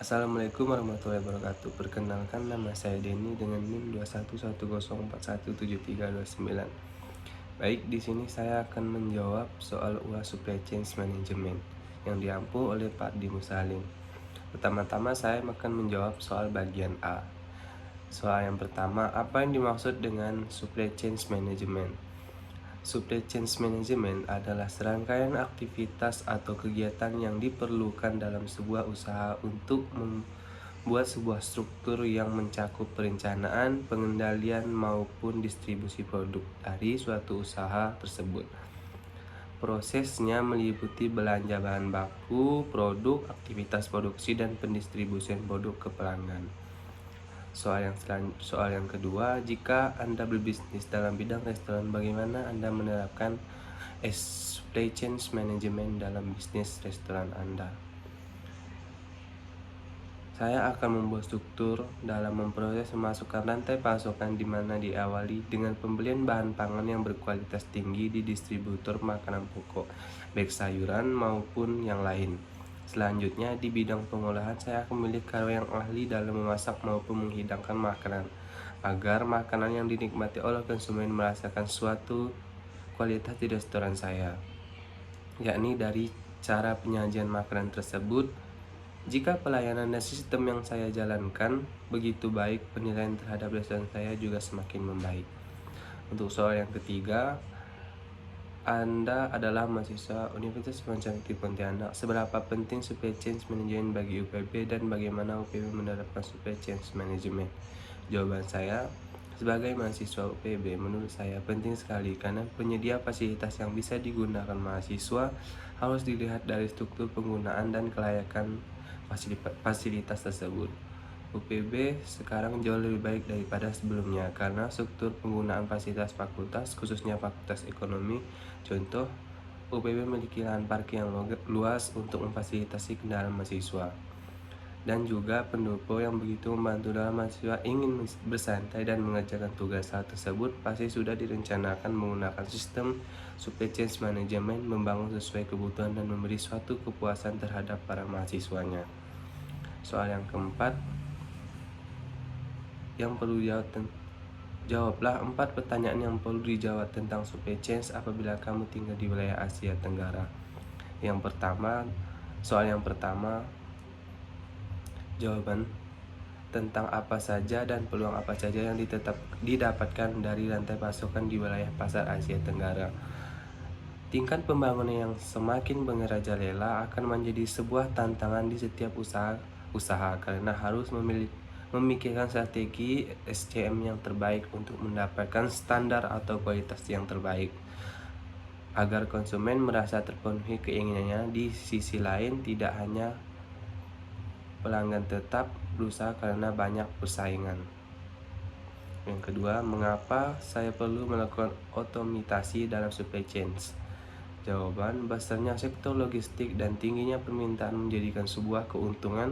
Assalamualaikum warahmatullahi wabarakatuh. Perkenalkan, nama saya Denny dengan NIM 2110417329. Baik, di sini saya akan menjawab soal UAS Supply Chain Management yang diampu oleh Pak Dimus Salim. Pertama-tama saya akan menjawab soal bagian A. Soal yang pertama, apa yang dimaksud dengan Supply Chain Management? Supply chain management adalah serangkaian aktivitas atau kegiatan yang diperlukan dalam sebuah usaha untuk membuat sebuah struktur yang mencakup perencanaan, pengendalian, maupun distribusi produk dari suatu usaha tersebut. Prosesnya meliputi belanja bahan baku, produk, aktivitas produksi, dan pendistribusian produk ke pelanggan. Soal yang kedua, jika Anda berbisnis dalam bidang restoran, bagaimana Anda menerapkan supply chain management dalam bisnis restoran Anda? Saya akan membuat struktur dalam memproses memasukkan rantai pasokan, di mana diawali dengan pembelian bahan pangan yang berkualitas tinggi di distributor makanan pokok, baik sayuran maupun yang lain. Selanjutnya, di bidang pengolahan, saya akan memilih karyawan yang ahli dalam memasak maupun menghidangkan makanan, agar makanan yang dinikmati oleh konsumen merasakan suatu kualitas di restoran saya, yakni dari cara penyajian makanan tersebut. Jika pelayanan dan sistem yang saya jalankan begitu baik, penilaian terhadap restoran saya juga semakin membaik. Untuk soal yang ketiga, Anda adalah mahasiswa Universitas Pancasila Pontianak. Seberapa penting supply chain management bagi UPB dan bagaimana UPB menerapkan supply chain management? Jawaban saya, sebagai mahasiswa UPB, menurut saya penting sekali, karena penyedia fasilitas yang bisa digunakan mahasiswa harus dilihat dari struktur penggunaan dan kelayakan fasilitas tersebut. UPB sekarang jauh lebih baik daripada sebelumnya karena struktur penggunaan fasilitas fakultas, khususnya Fakultas Ekonomi. Contoh, UPB memiliki lahan parkir yang luas untuk memfasilitasi kendaraan mahasiswa, dan juga pendopo yang begitu membantu dalam mahasiswa ingin bersantai dan mengerjakan tugas. Hal tersebut pasti sudah direncanakan menggunakan sistem supply chain management, membangun sesuai kebutuhan dan memberi suatu kepuasan terhadap para mahasiswanya. Soal yang keempat, yang perlu jawablah 4 pertanyaan yang perlu dijawab tentang supply chain apabila kamu tinggal di wilayah Asia Tenggara. Soal yang pertama, jawaban tentang apa saja dan peluang apa saja yang didapatkan dari rantai pasokan di wilayah pasar Asia Tenggara. Tingkat pembangunan yang semakin merajalela akan menjadi sebuah tantangan di setiap usaha karena harus memikirkan strategi SCM yang terbaik untuk mendapatkan standar atau kualitas yang terbaik, agar konsumen merasa terpenuhi keinginannya. Di sisi lain, tidak hanya pelanggan tetap berusaha karena banyak persaingan. Yang kedua, mengapa saya perlu melakukan otomatisasi dalam supply chain? Jawaban, besarnya sektor logistik dan tingginya permintaan menjadikan sebuah keuntungan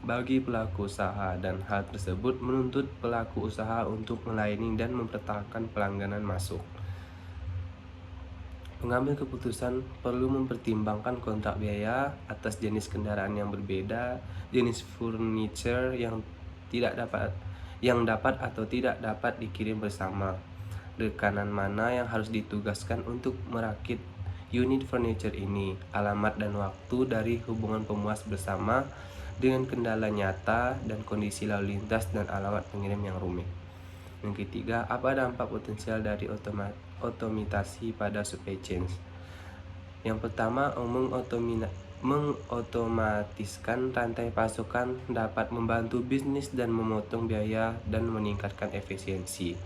bagi pelaku usaha, dan hal tersebut menuntut pelaku usaha untuk melayani dan mempertahankan pelanggan masuk. Pengambil keputusan perlu mempertimbangkan kontrak biaya atas jenis kendaraan yang berbeda, jenis furniture yang dapat atau tidak dapat dikirim bersama, rekanan mana yang harus ditugaskan untuk merakit unit furniture ini, alamat dan waktu dari hubungan pemuas bersama dengan kendala nyata dan kondisi lalu lintas dan alamat pengirim yang rumit. Yang ketiga, apa dampak potensial dari otomatisasi pada supply chain? Yang pertama, mengotomatiskan rantai pasokan dapat membantu bisnis dan memotong biaya dan meningkatkan efisiensi.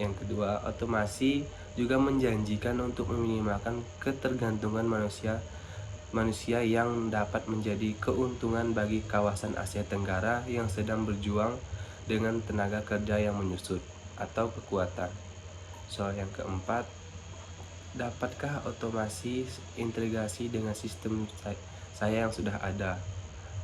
Yang kedua, otomasi juga menjanjikan untuk meminimalkan ketergantungan manusia yang dapat menjadi keuntungan bagi kawasan Asia Tenggara yang sedang berjuang dengan tenaga kerja yang menyusut atau kekuatan. Soal yang keempat, dapatkah otomasi integrasi dengan sistem saya yang sudah ada?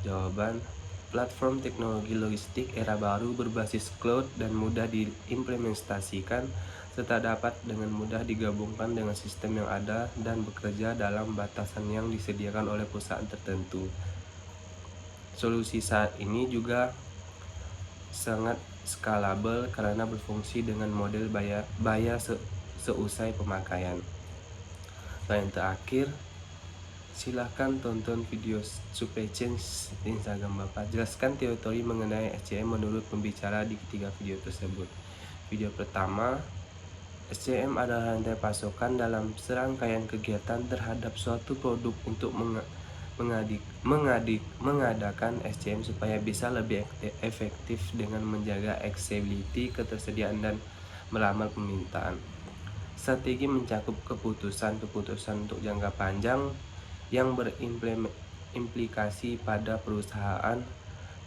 Jawaban, platform teknologi logistik era baru berbasis cloud dan mudah diimplementasikan, serta dapat dengan mudah digabungkan dengan sistem yang ada dan bekerja dalam batasan yang disediakan oleh perusahaan tertentu. Solusi saat ini juga sangat scalable karena berfungsi dengan model bayar seusai pemakaian. Dan yang terakhir, silahkan tonton video supply chain di Instagram Bapak. Jelaskan teori mengenai SCM menurut pembicara di ketiga video tersebut. Video pertama, SCM adalah rantai pasokan dalam serangkaian kegiatan terhadap suatu produk untuk mengadakan SCM supaya bisa lebih efektif dengan menjaga accessibility, ketersediaan, dan melamar permintaan. Strategi mencakup keputusan-keputusan untuk jangka panjang yang berimplikasi pada perusahaan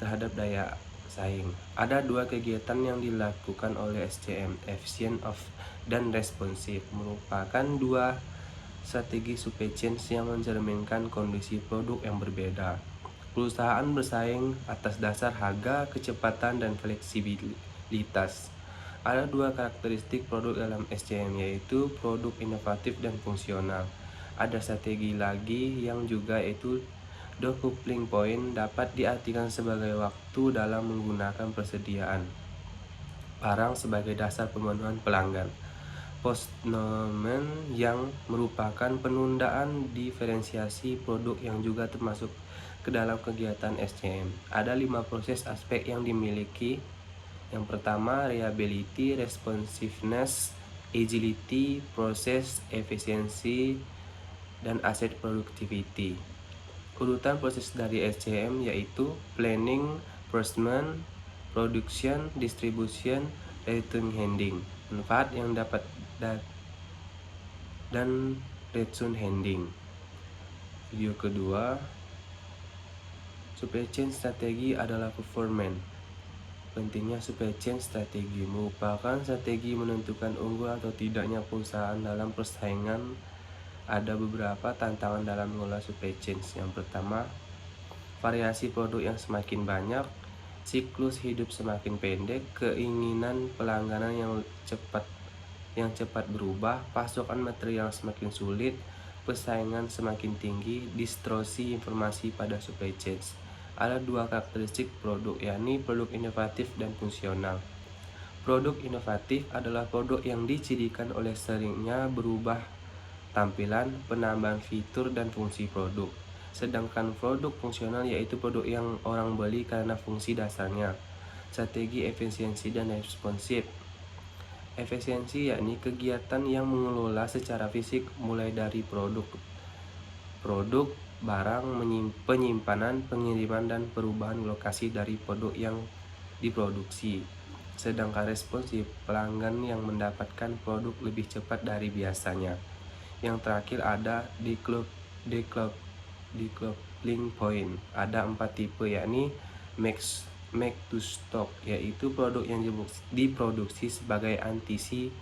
terhadap daya saing. Ada dua kegiatan yang dilakukan oleh SCM, efficient dan responsif, merupakan dua strategi supply chain yang mencerminkan kondisi produk yang berbeda. Perusahaan bersaing atas dasar harga, kecepatan, dan fleksibilitas. Ada dua karakteristik produk dalam SCM, yaitu produk inovatif dan fungsional. Ada strategi lagi yang juga yaitu decoupling point, dapat diartikan sebagai waktu dalam menggunakan persediaan barang sebagai dasar pemenuhan pelanggan. Postponement yang merupakan penundaan diferensiasi produk yang juga termasuk ke dalam kegiatan SCM. Ada 5 proses aspek yang dimiliki. Yang pertama, reliability, responsiveness, agility, proses, efisiensi, dan asset productivity. Urutan proses dari SCM yaitu planning, procurement, production, distribution, return handling. Manfaat yang dapat dan return handling. Video kedua, supply chain strategi adalah performance. Pentingnya supply chain strategi merupakan strategi menentukan unggul atau tidaknya perusahaan dalam persaingan. Ada beberapa tantangan dalam mengelola supply chain. Yang pertama, variasi produk yang semakin banyak, siklus hidup semakin pendek, keinginan pelanggan yang cepat berubah, pasokan material semakin sulit, persaingan semakin tinggi, distorsi informasi pada supply chain. Ada dua karakteristik produk, yakni produk inovatif dan fungsional. Produk inovatif adalah produk yang dicirikan oleh seringnya berubah tampilan, penambahan fitur, dan fungsi produk. Sedangkan produk fungsional yaitu produk yang orang beli karena fungsi dasarnya. Strategi efisiensi dan responsif. Efisiensi yakni kegiatan yang mengelola secara fisik mulai dari produk, barang, penyimpanan, pengiriman, dan perubahan lokasi dari produk yang diproduksi. Sedangkan responsif, pelanggan yang mendapatkan produk lebih cepat dari biasanya. Yang terakhir ada decoupling point. Ada 4 tipe, yakni make to stock, yaitu produk yang diproduksi sebagai antisipasi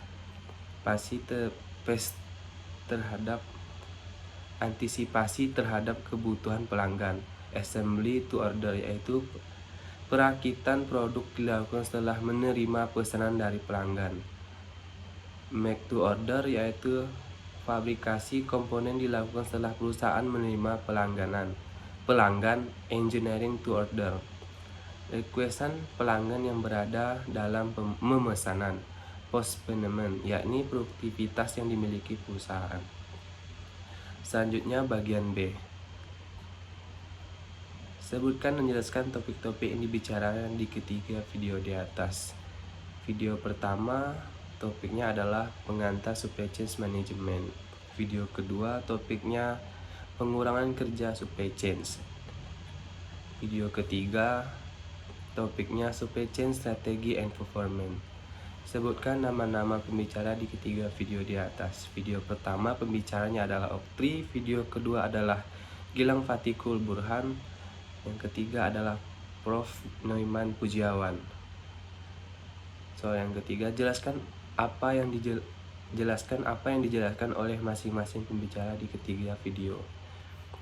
terhadap kebutuhan pelanggan. Assembly to order, yaitu perakitan produk dilakukan setelah menerima pesanan dari pelanggan. Make to order, yaitu fabrikasi komponen dilakukan setelah perusahaan menerima pelanggan. Engineering to order, requestan pelanggan yang berada dalam pemesanan. Postponement, yakni produktivitas yang dimiliki perusahaan. Selanjutnya bagian B. Sebutkan dan jelaskan topik-topik yang dibicarakan di ketiga video di atas. Video pertama topiknya adalah pengantar supply chain management. Video kedua topiknya pengurangan kerja supply chain. Video ketiga topiknya supply chain strategi and performance. Sebutkan nama-nama pembicara di ketiga video di atas. Video pertama pembicaranya adalah Oktri, video kedua adalah Gilang Fatikul Burhan, yang ketiga adalah Prof. Noiman Pujiawan. Yang ketiga, jelaskan apa yang dijelaskan oleh masing-masing pembicara di ketiga video.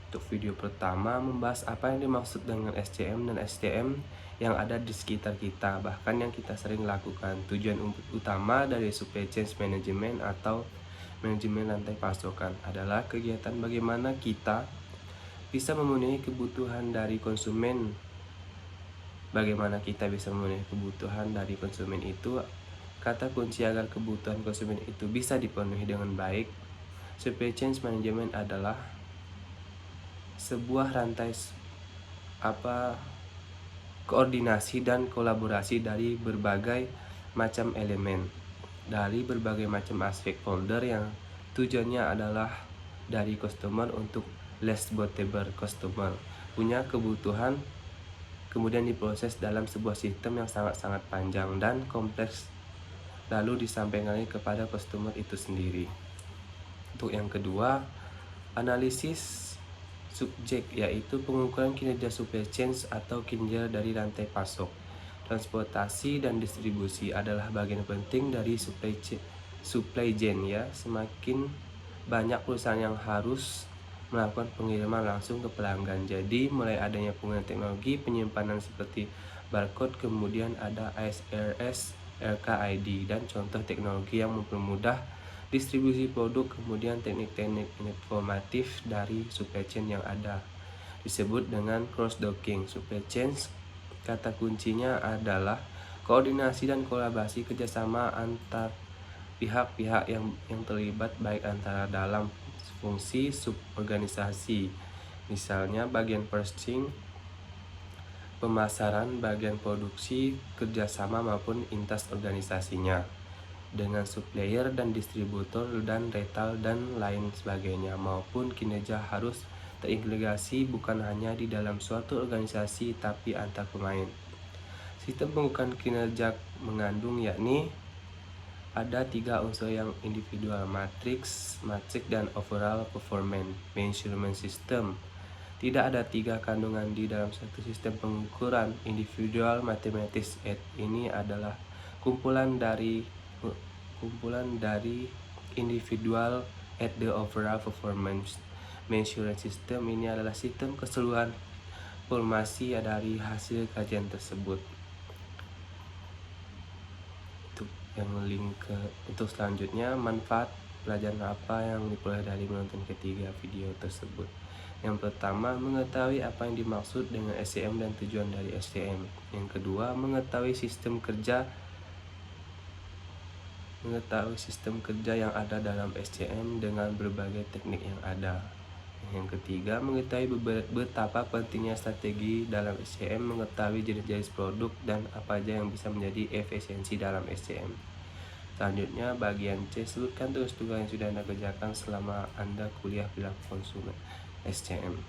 Untuk video pertama membahas apa yang dimaksud dengan SCM dan STM yang ada di sekitar kita, bahkan yang kita sering lakukan. Tujuan utama dari supply chain management atau manajemen rantai pasokan adalah kegiatan bagaimana kita bisa memenuhi kebutuhan dari konsumen Bagaimana kita bisa memenuhi kebutuhan dari konsumen itu? Kata kunci agar kebutuhan konsumen itu bisa dipenuhi dengan baik, supply chain management adalah sebuah rantai apa koordinasi dan kolaborasi dari berbagai macam elemen, dari berbagai macam aspek folder yang tujuannya adalah dari customer untuk less bottable customer punya kebutuhan, kemudian diproses dalam sebuah sistem yang sangat-sangat panjang dan kompleks, lalu disampaikan kepada customer itu sendiri. Untuk yang kedua, analisis subjek, yaitu pengukuran kinerja supply chain atau kinerja dari rantai pasok. Transportasi dan distribusi adalah bagian penting dari supply chain ya. Semakin banyak perusahaan yang harus melakukan pengiriman langsung ke pelanggan. Jadi mulai adanya penggunaan teknologi penyimpanan seperti barcode, kemudian ada ASRS, RKID, dan contoh teknologi yang mempermudah distribusi produk, kemudian teknik-teknik informatif dari supply chain yang ada disebut dengan cross docking supply chain. Kata kuncinya adalah koordinasi dan kolaborasi kerjasama antar pihak-pihak yang terlibat, baik antara dalam fungsi suborganisasi, misalnya bagian purchasing, pemasaran, bagian produksi, kerjasama maupun lintas organisasinya dengan supplier dan distributor dan retail dan lain sebagainya, maupun kinerja harus terintegrasi bukan hanya di dalam suatu organisasi tapi antar pemain. Sistem pengukuran kinerja mengandung yakni ada 3 unsur yang individual: matrix, dan overall performance measurement system. Tidak ada 3 kandungan di dalam satu sistem pengukuran individual mathematics. Ini adalah kumpulan dari individual at the overall performance measurement system. Ini adalah sistem keseluruhan informasi dari hasil kajian tersebut. Yang link untuk selanjutnya, manfaat pelajaran apa yang diperoleh dari menonton ketiga video tersebut. Yang pertama, mengetahui apa yang dimaksud dengan SCM dan tujuan dari SCM. Yang kedua, mengetahui sistem kerja yang ada dalam SCM dengan berbagai teknik yang ada. Yang ketiga, mengetahui betapa pentingnya strategi dalam SCM, mengetahui jenis-jenis produk dan apa saja yang bisa menjadi efisiensi dalam SCM. Selanjutnya, bagian C, sebutkan tugas-tugas yang sudah Anda kerjakan selama Anda kuliah perilaku konsumen SCM.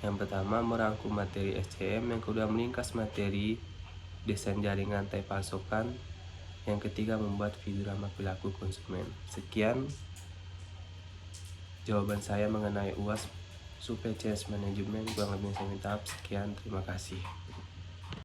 Yang pertama, merangkum materi SCM. Yang kedua, meringkas materi desain jaringan rantai pasokan. Yang ketiga, membuat video drama perilaku konsumen. Sekian jawaban saya mengenai UAS Supply Chain Management. Kurang lebih saya minta sekian, terima kasih.